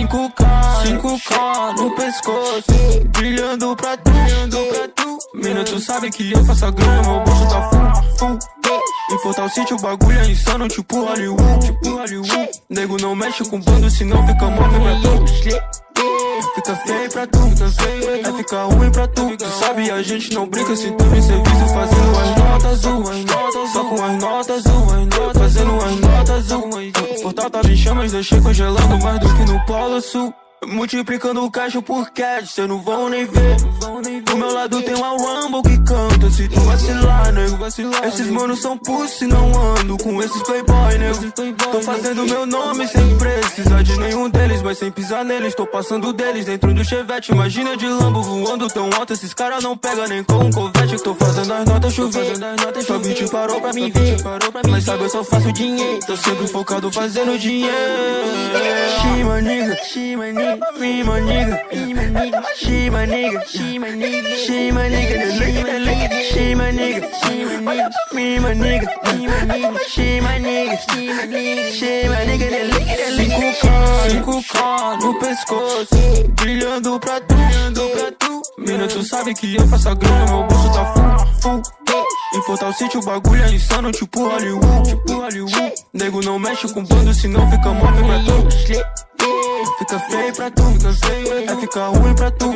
5K no pescoço, brilhando pra tu. Mina, tu sabe que eu faço a grana, meu bolso tá full. Em Fortal City o bagulho é insano, tipo Hollywood. Nego não mexe com bando, senão fica móvel pra tu. Fica feio pra tu, aí fica ruim pra tu. Tu sabe, a gente não brinca se tamo em serviço, fazendo as notas azul. Só com as notas azul, fazendo as notas azul. Fortal tava em chamas, deixei congelando mais do que no Polo Sul. Multiplicando o caixa por cash, cê não vão nem ver. Do meu lado tem uma Rumble que canta, se tu vacilar, nego. Esses manos são pussy, não ando com esses playboy, nego. Tô fazendo meu nome sem precisar de nenhum deles, mas sem pisar neles. Tô passando deles dentro do Chevette, imagina de Lambo voando tão alto. Esses caras não pegam nem com um covete. Tô fazendo as notas chover, só 20 parou pra mim ver. Mas sabe, eu só faço dinheiro, tô sempre focado fazendo dinheiro. She my nigga, me my nigga, she my nigga, she my nigga, she my nigga, she my nigga, me my nigga, she my nigga, she my nigga. 5K no pescoço, brilhando pra tu. Mina, tu sabe que eu faço a grana, meu bolso tá full. Em Fortal City o bagulho é insano, tipo Hollywood. Nego não mexe com bando, senão fica móvel pra tu. Fica feio pra tu, aí fica ruim pra tu.